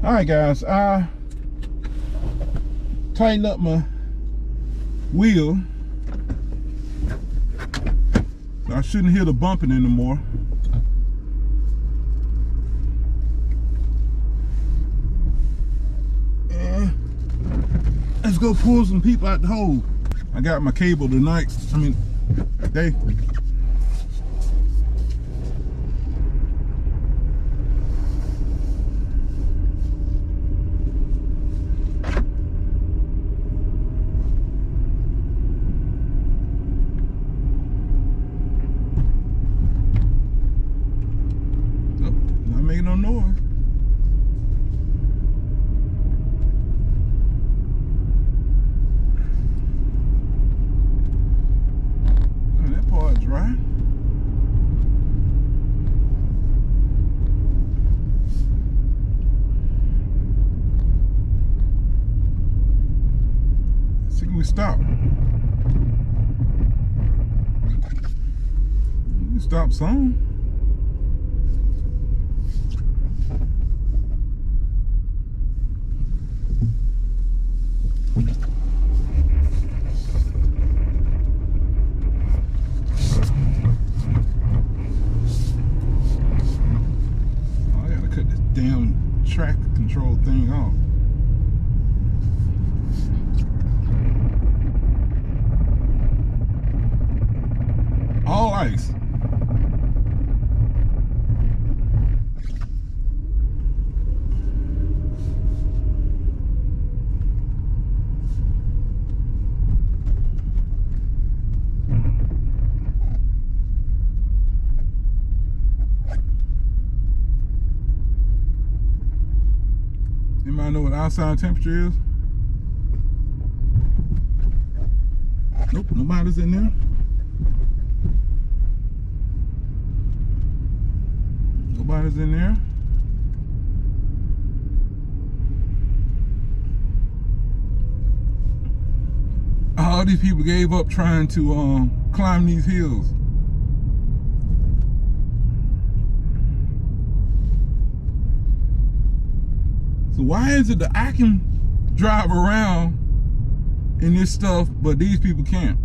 All right, guys. I tightened up my wheel. I shouldn't hear the bumping anymore. And let's go pull some people out the hole. I got my cable tonight. Today. Not making no noise. Oh, that part's dry. See, can we stop? We can stop some. Damn track control thing off. All ice. Anybody know what outside temperature is? Nope, nobody's in there. Nobody's in there. All these people gave up trying to climb these hills. So why is it that I can drive around in this stuff, but these people can't?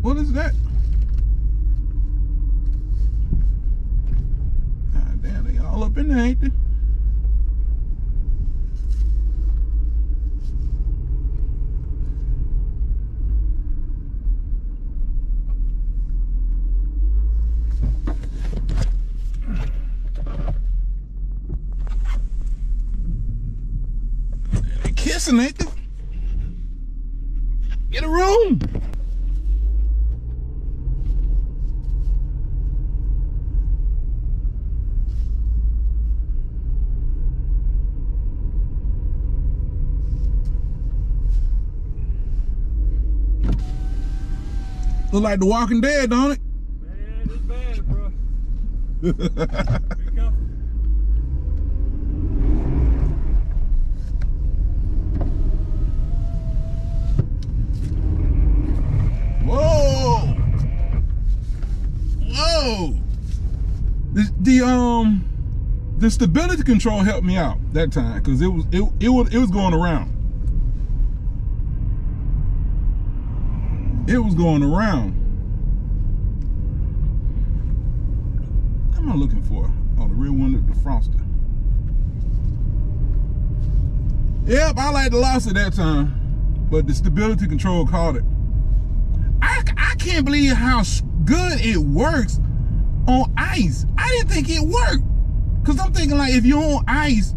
What is that? God damn, they all up in there, ain't they? Kissing, ain't they? Get a room. Look like The Walking Dead, don't it? Man, it's bad, bro. Be careful. Whoa! Whoa! The stability control helped me out that time because it was going around. It was going around. What am I looking for? Oh, the rear window defroster. Yep, I like the loss at that time, but the stability control caught it. I can't believe how good it works on ice. I didn't think it worked. Because I'm thinking, like, if you're on ice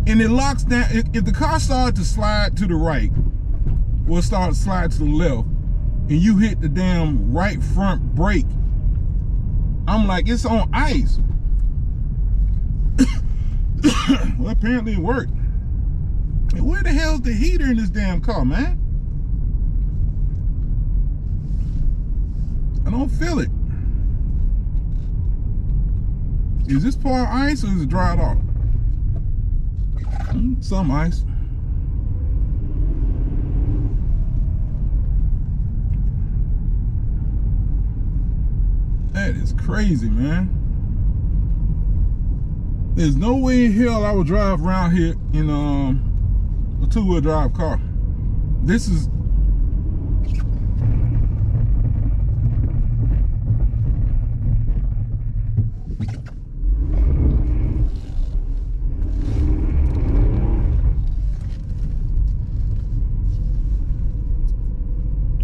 and it locks down, if the car started to slide to the right, or start to slide to the left, and you hit the damn right front brake, I'm like, it's on ice. Well, apparently it worked. And where the hell's the heater in this damn car, man? I don't feel it. Is this part ice or is it dried off? Some ice. That is crazy, man. There's no way in hell I would drive around here in a two-wheel drive car. This is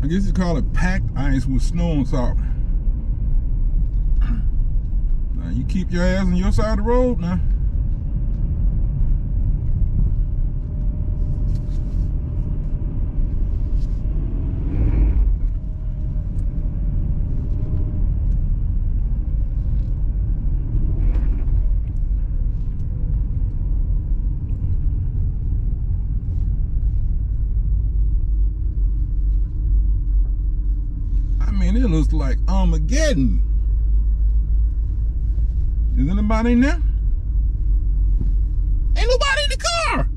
I guess you call it packed ice with snow on top. Now you keep your ass on your side of the road now. It looks like Armageddon. Is anybody in there? Ain't nobody in the car.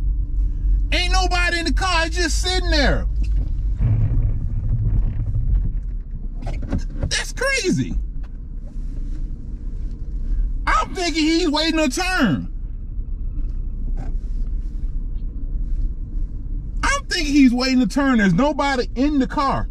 Ain't nobody in the car. It's just sitting there. That's crazy. I'm thinking he's waiting a turn. I'm thinking he's waiting a turn. There's nobody in the car.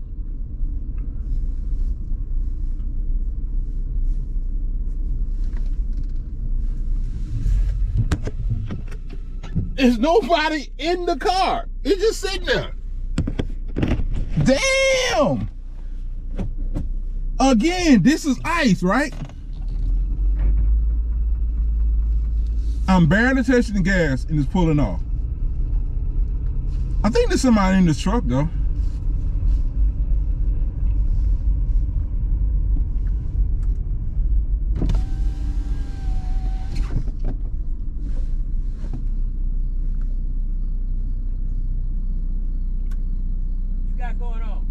There's nobody in the car. It's just sitting there. Damn. Again, this is ice, right? I'm barely touching the gas and it's pulling off. I think there's somebody in this truck though.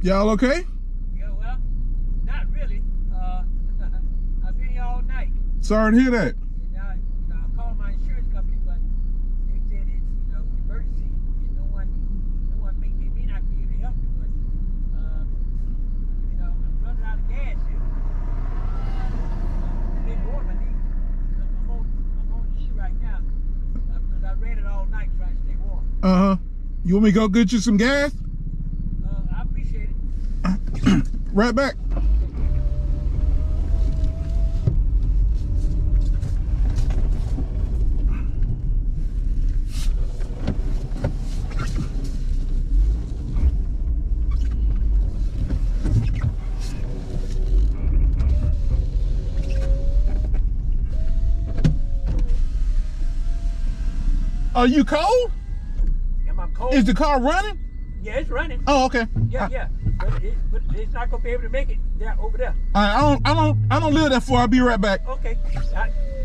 Y'all okay? Yeah, well, not really. I've been here all night. Sorry to hear that. And I called my insurance company, but they said it's emergency. And no one may not be able to help me, but I'm running out of gas here. Big warm, I need. I'm on E right now because I ran it all night trying to stay warm. You want me to go get you some gas? I appreciate it. Right back. Are you cold? Am I cold? Is the car running? Yeah, it's running. Oh, okay. Yeah. But it's not gonna be able to make it there over there. I don't live that far. I'll be right back. Okay.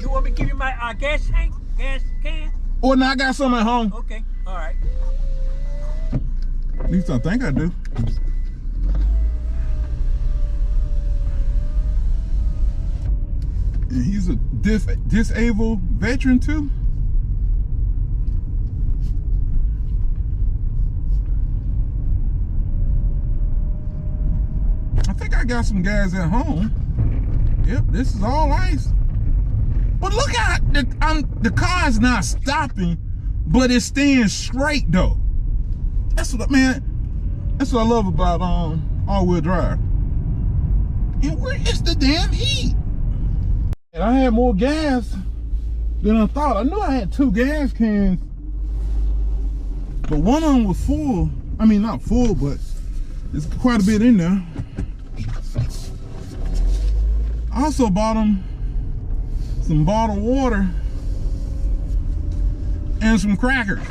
You want me to give you my gas tank, gas can? Or no, I got some at home. Okay. All right. At least I think I do. And he's a disabled veteran too. I think I got some guys at home. Yep, this is all ice. But look at the car is not stopping, but it's staying straight though. That's what that's what I love about all-wheel drive. And where is the damn heat? And I had more gas than I thought. I knew I had 2 gas cans, but one of them was full. I mean, not full, but there's quite a bit in there. I also bought them some bottled water and some crackers.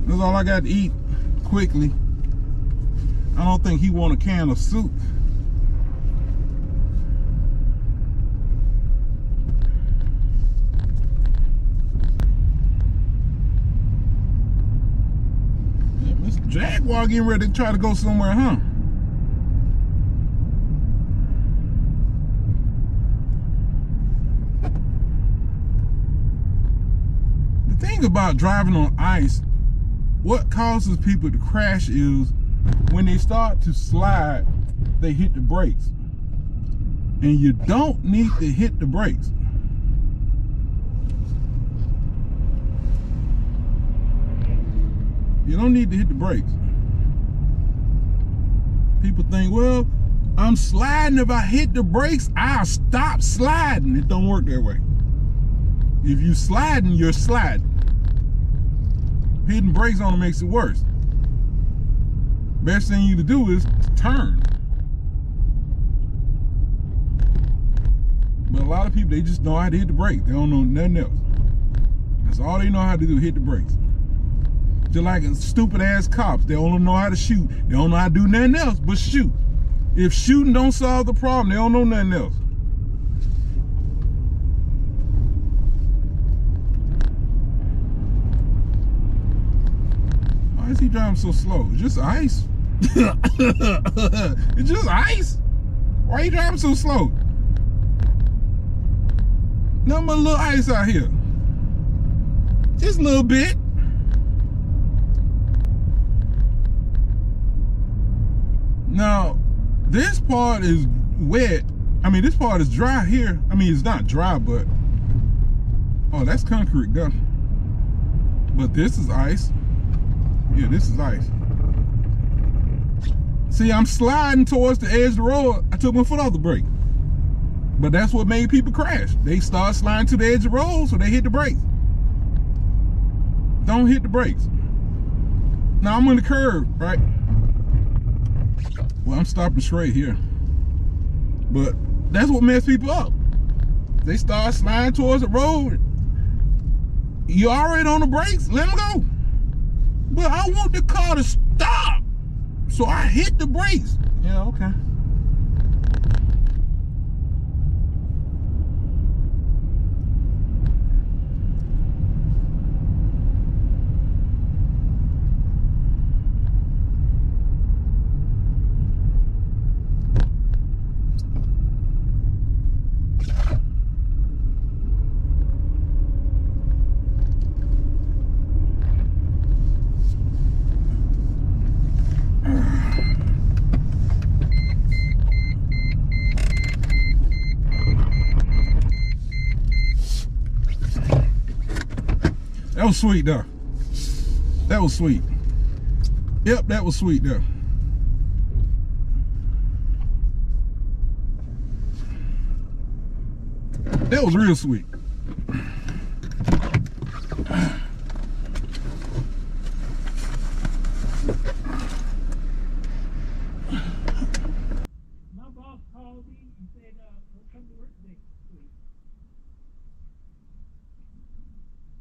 That's all I got to eat quickly. I don't think he want a can of soup. Yeah, Mr. Jaguar getting ready to try to go somewhere, huh? The thing about driving on ice, what causes people to crash is when they start to slide, they hit the brakes. And you don't need to hit the brakes. You don't need to hit the brakes. People think, well, I'm sliding. If I hit the brakes, I'll stop sliding. It don't work that way. If you sliding, you're sliding. Hitting brakes on it makes it worse. Best thing you to do is turn. But a lot of people, they just know how to hit the brakes. They don't know nothing else. That's all they know how to do, hit the brakes. Just like stupid ass cops. They only know how to shoot. They don't know how to do nothing else but shoot. If shooting don't solve the problem, they don't know nothing else. Why is he driving so slow? It's just ice. It's just ice. Why are you driving so slow? Nothing but a little ice out here. Just a little bit. Now, this part is wet. I mean, this part is dry here. I mean, it's not dry, but... Oh, that's concrete, though. But this is ice. Yeah, this is ice. See, I'm sliding towards the edge of the road. I took my foot off the brake. But that's what made people crash. They start sliding to the edge of the road, so they hit the brakes. Don't hit the brakes. Now, I'm on the curb, right? Well, I'm stopping straight here. But that's what messed people up. They start sliding towards the road. You already on the brakes, let them go. But I want the car to stop. So I hit the brakes. Yeah, okay. That was sweet though. That was sweet. Yep, that was sweet though. That was real sweet. My boss called me and said, "Don't come to work today, please."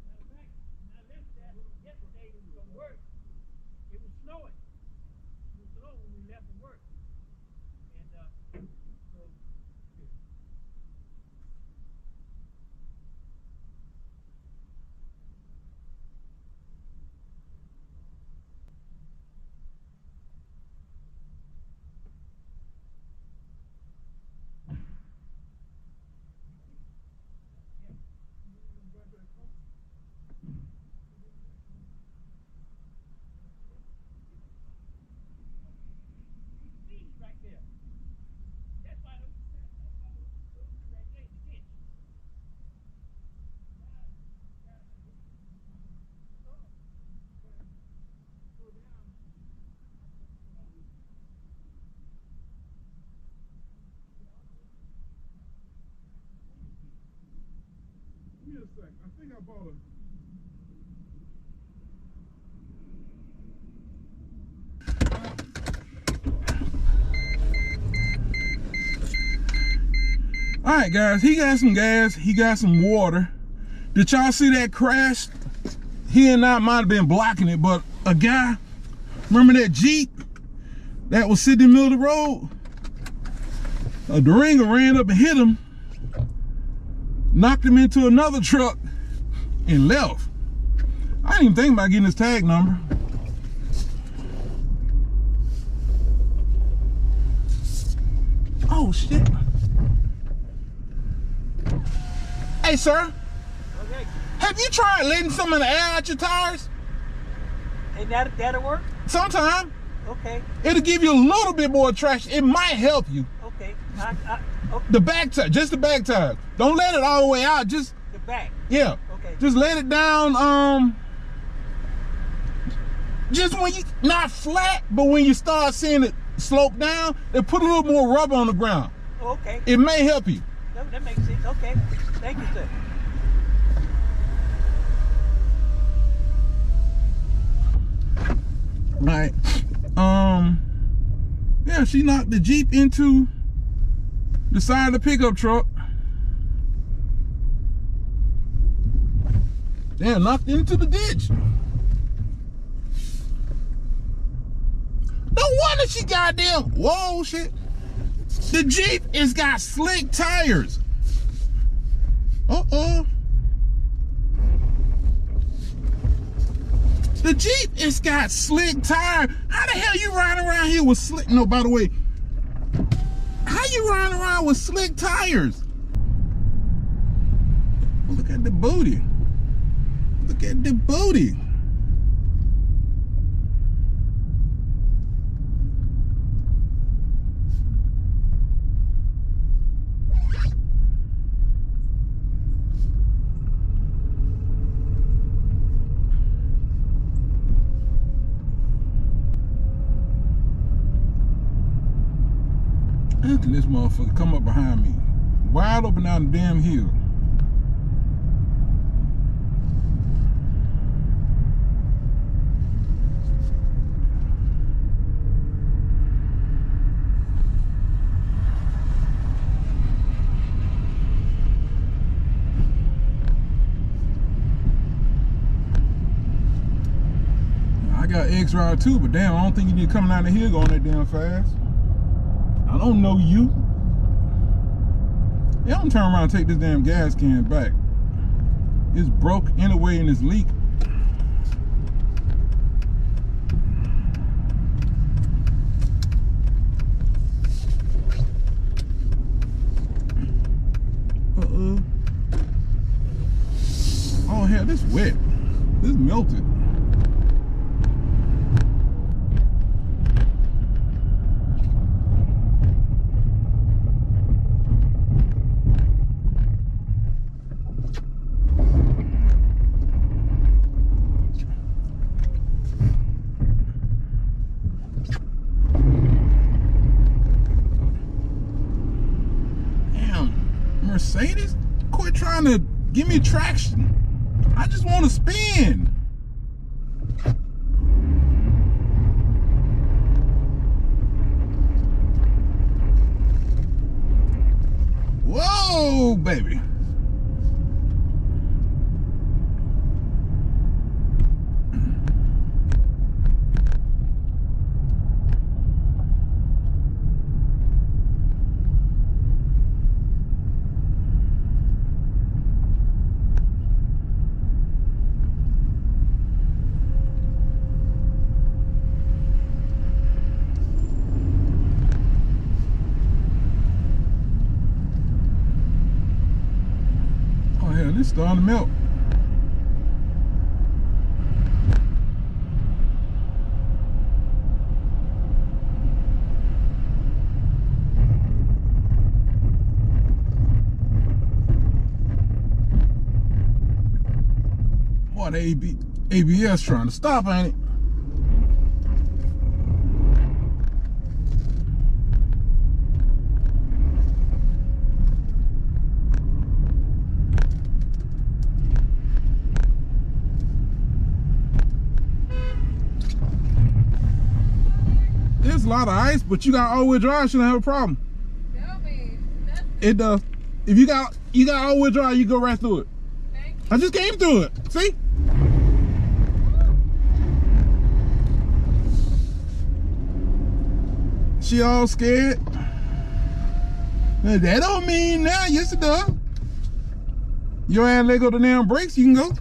Matter of fact, when I left that yesterday from work, it was snowing. It was snowing when we left from work, and so. Right there. That's why those right there in the ditch. Go down. Give me a sec. I think I bought a... All right, guys, he got some gas, he got some water. Did y'all see that crash? He and I might have been blocking it, but a guy, remember that Jeep that was sitting in the middle of the road? A Durango ran up and hit him, knocked him into another truck, and left. I didn't even think about getting his tag number. Oh, shit. Hey, sir, Okay. have you tried letting some of the air out your tires? And that'll work? Sometime. Okay. It'll give you a little bit more traction. It might help you. Okay. Okay. The back tire, just the back tire. Don't let it all the way out. Just The back. yeah. Okay. Just let it down. Just when you not flat, but when you start seeing it slope down, then put a little more rubber on the ground. Okay. It may help you. That makes sense. Okay. Thank you, sir. Right. Yeah, she knocked the Jeep into the side of the pickup truck. Damn, knocked into the ditch. No wonder she goddamn, whoa, shit. The Jeep has got slick tires. Uh-oh. The Jeep has got slick tires. How the hell you riding around here with slick, no, by the way, how you riding around with slick tires? Look at the booty. Look at the booty. How can this motherfucker come up behind me? Wide open down the damn hill. I got X-Ride too, but damn, I don't think you need to come down the hill going that damn fast. I don't know you. Yeah, I'm gonna turn around and take this damn gas can back. It's broke anyway and it's leak. Oh hell, this wet. This melted. Mercedes, quit trying to give me traction. I just want to spin. Whoa, baby. It's starting to melt. Boy, the ABS trying to stop, ain't it? There's a lot of ice, but you got all-wheel drive, shouldn't have a problem. Tell me. It does. If you got all-wheel drive, you go right through it. Thank you. I just came through it. See? She all scared. That don't mean now. Yes, it does. Your ass let go the damn brakes, you can go.